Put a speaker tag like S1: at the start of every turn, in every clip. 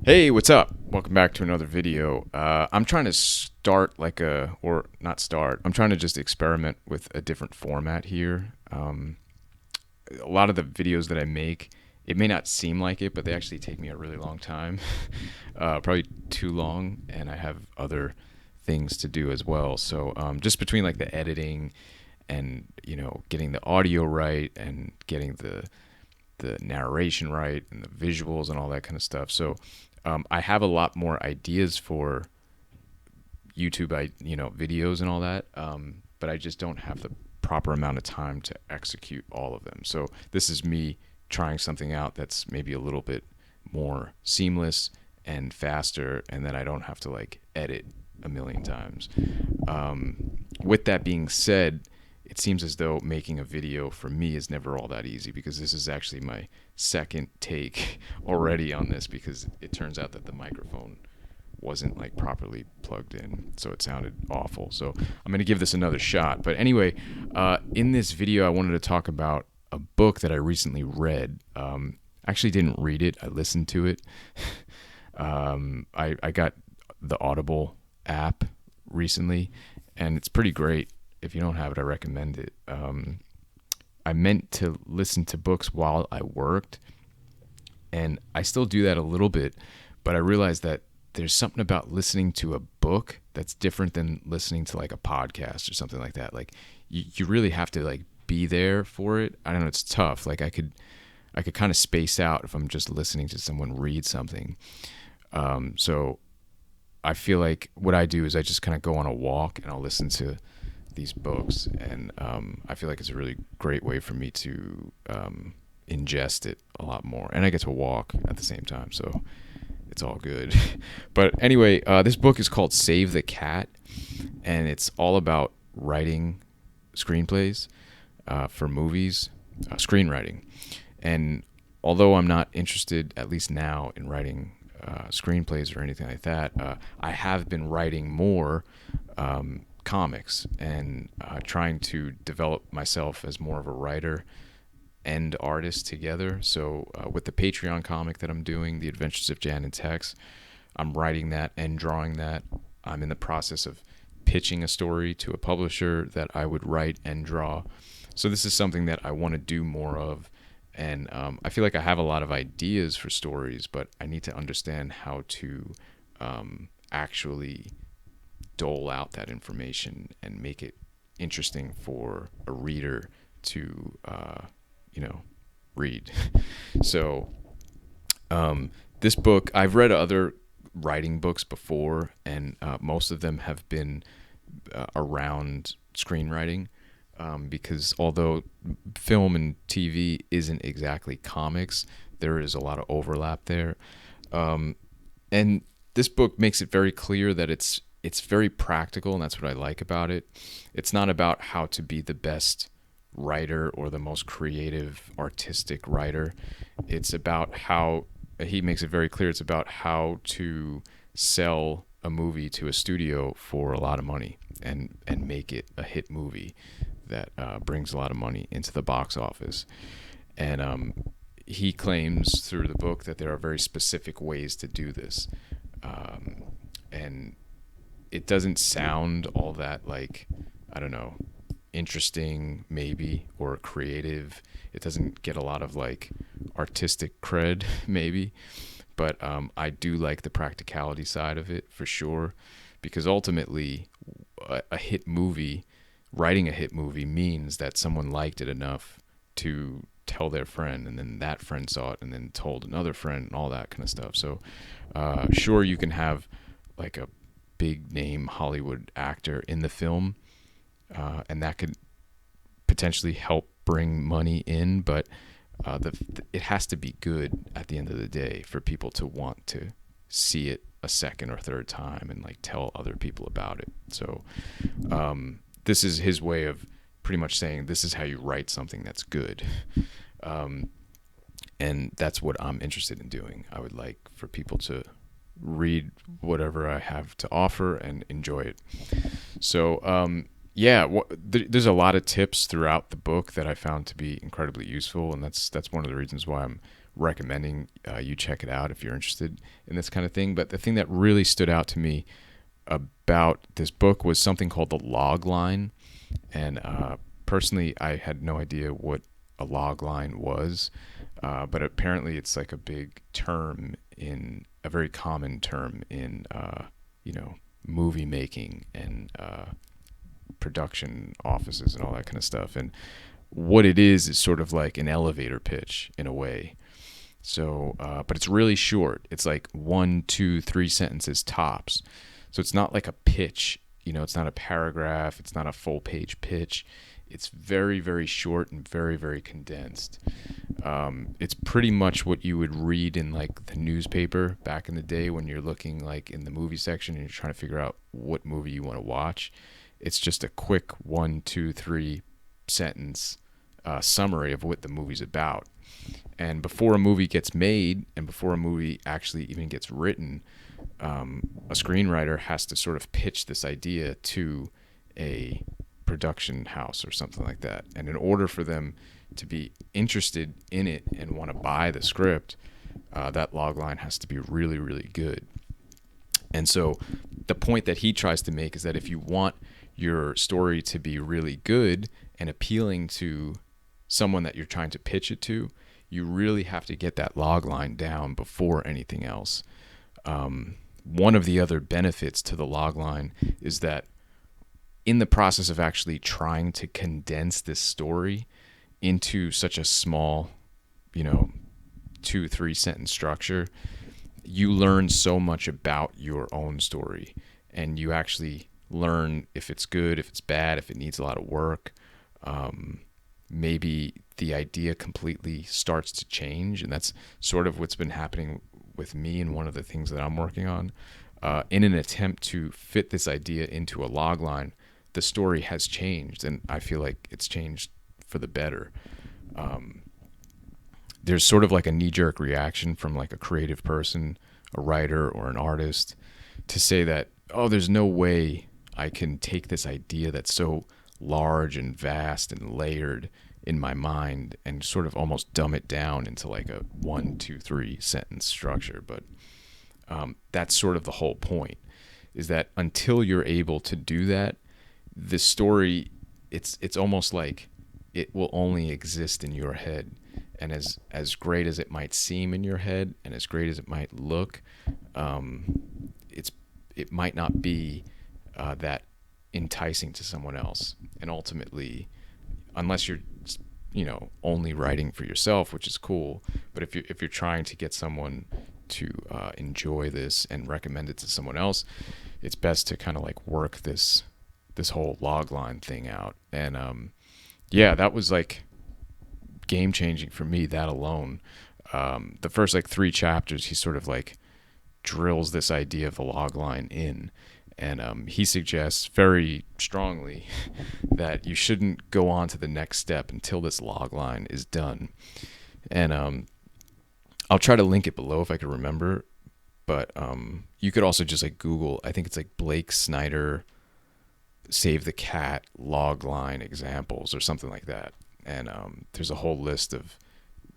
S1: Hey, what's up? Welcome back to another video. I'm trying to start I'm trying to just experiment with a different format here. A lot of the videos that I make, it may not seem like it, but they actually take me a really long time, probably too long, and I have other things to do as well. So just between like the editing and getting the audio right and getting the narration right and the visuals and all that kind of stuff. So I have a lot more ideas for YouTube, videos and all that, but I just don't have the proper amount of time to execute all of them. So this is me trying something out that's maybe a little bit more seamless and faster, and that I don't have to like edit a million times. With that being said, it seems as though making a video for me is never all that easy, because this is actually my second take already on this, because it turns out that the microphone wasn't like properly plugged in, so it sounded awful. So I'm going to give this another shot. But anyway, in this video I wanted to talk about a book that I recently read. Actually didn't read it, I listened to it. I got the Audible app recently, and it's pretty great. If you don't have it, I recommend it. I meant to listen to books while I worked, and I still do that a little bit, but I realized that there's something about listening to a book that's different than listening to like a podcast or something like that. Like you really have to like be there for it. I don't know, it's tough. Like I could kind of space out if I'm just listening to someone read something. So I feel like what I do is I just kind of go on a walk and I'll listen to these books, and I feel like it's a really great way for me to ingest it a lot more, and I get to walk at the same time, so it's all good. But anyway, this book is called Save the Cat, and it's all about writing screenplays for movies, screenwriting. And although I'm not interested, at least now, in writing screenplays or anything like that, I have been writing more comics, and trying to develop myself as more of a writer and artist together. So with the Patreon comic that I'm doing, The Adventures of Jan and Tex, I'm writing that and drawing that. I'm in the process of pitching a story to a publisher that I would write and draw. So this is something that I want to do more of, and I feel like I have a lot of ideas for stories, but I need to understand how to actually dole out that information and make it interesting for a reader to read. So this book, I've read other writing books before, and most of them have been around screenwriting, because although film and TV isn't exactly comics, there is a lot of overlap there. And this book makes it very clear that it's very practical, and that's what I like about it. It's not about how to be the best writer or the most creative, artistic writer. It's about how, he makes it very clear, it's about how to sell a movie to a studio for a lot of money and make it a hit movie that brings a lot of money into the box office. And he claims through the book that there are very specific ways to do this. And it doesn't sound all that, like, I don't know, interesting maybe, or creative. It doesn't get a lot of like artistic cred maybe, but I do like the practicality side of it for sure, because ultimately a hit movie, writing a hit movie, means that someone liked it enough to tell their friend, and then that friend saw it and then told another friend, and all that kind of stuff. So sure, you can have like a big name Hollywood actor in the film, and that could potentially help bring money in, but it has to be good at the end of the day for people to want to see it a second or third time and like tell other people about it. So this is his way of pretty much saying this is how you write something that's good. And that's what I'm interested in doing. I would like for people to read whatever I have to offer and enjoy it. So there's a lot of tips throughout the book that I found to be incredibly useful, and that's one of the reasons why I'm recommending you check it out if you're interested in this kind of thing. But the thing that really stood out to me about this book was something called the Logline. And personally, I had no idea what a logline was, but apparently it's like a big term a very common term in, movie making and production offices and all that kind of stuff. And what it is sort of like an elevator pitch in a way. So, but it's really short. It's like 1, 2, 3 sentences tops. So it's not like a pitch, it's not a paragraph. It's not a full page pitch. It's very, very short and very, very condensed. It's pretty much what you would read in like the newspaper back in the day when you're looking like in the movie section and you're trying to figure out what movie you want to watch. It's just a quick 1, 2, 3 sentence summary of what the movie's about. And before a movie gets made and before a movie actually even gets written, a screenwriter has to sort of pitch this idea to a production house or something like that. And in order for them to be interested in it and want to buy the script, that logline has to be really, really good. And so the point that he tries to make is that if you want your story to be really good and appealing to someone that you're trying to pitch it to, you really have to get that logline down before anything else. One of the other benefits to the logline is that in the process of actually trying to condense this story into such a small, 2-3 sentence structure, you learn so much about your own story, and you actually learn if it's good, if it's bad, if it needs a lot of work. Maybe the idea completely starts to change, and that's sort of what's been happening with me and one of the things that I'm working on. In an attempt to fit this idea into a logline, the story has changed, and I feel like it's changed for the better. There's sort of like a knee-jerk reaction from like a creative person, a writer or an artist, to say that, oh, there's no way I can take this idea that's so large and vast and layered in my mind and sort of almost dumb it down into like a 1, 2, 3 sentence structure. But that's sort of the whole point, is that until you're able to do that, the story, it's almost like it will only exist in your head. And as great as it might seem in your head and as great as it might look, it might not be that enticing to someone else. And ultimately, unless you're only writing for yourself, which is cool, but if you're trying to get someone to enjoy this and recommend it to someone else, it's best to kind of like work this whole logline thing out. And that was like game changing for me, that alone. The first like 3 chapters, he sort of like drills this idea of the logline in. And he suggests very strongly that you shouldn't go on to the next step until this logline is done. And I'll try to link it below if I can remember. But you could also just like Google, I think it's like Blake Snyder Save the Cat logline examples or something like that. And there's a whole list of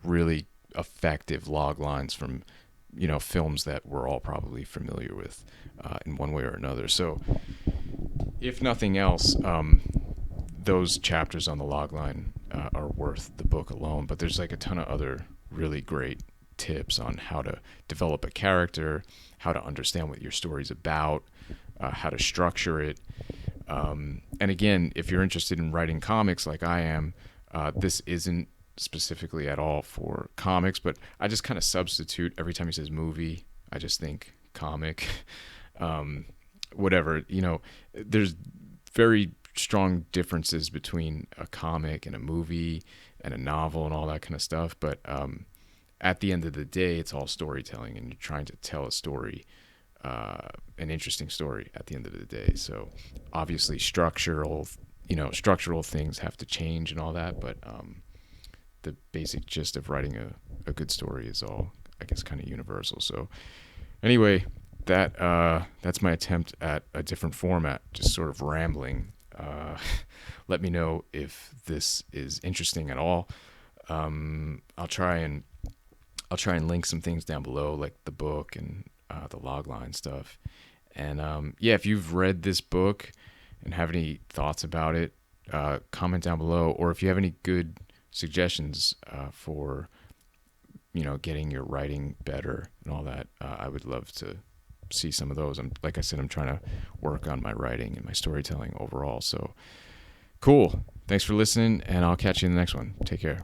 S1: really effective loglines from films that we're all probably familiar with in one way or another. So if nothing else, those chapters on the logline are worth the book alone. But there's like a ton of other really great tips on how to develop a character, how to understand what your story's about, how to structure it. And again, if you're interested in writing comics like I am, this isn't specifically at all for comics, but I just kind of substitute every time he says movie. I just think comic, whatever, there's very strong differences between a comic and a movie and a novel and all that kind of stuff. But, at the end of the day, it's all storytelling, and you're trying to tell a story, an interesting story at the end of the day. So obviously structural things have to change and all that, but, the basic gist of writing a good story is all, I guess, kind of universal. So anyway, that's my attempt at a different format, just sort of rambling. Let me know if this is interesting at all. I'll try and I'll try and link some things down below, like the book and the logline stuff. And yeah, if you've read this book and have any thoughts about it, comment down below. Or if you have any good suggestions for getting your writing better and all that, I would love to see some of those. Like I said, I'm trying to work on my writing and my storytelling overall. So cool. Thanks for listening, and I'll catch you in the next one. Take care.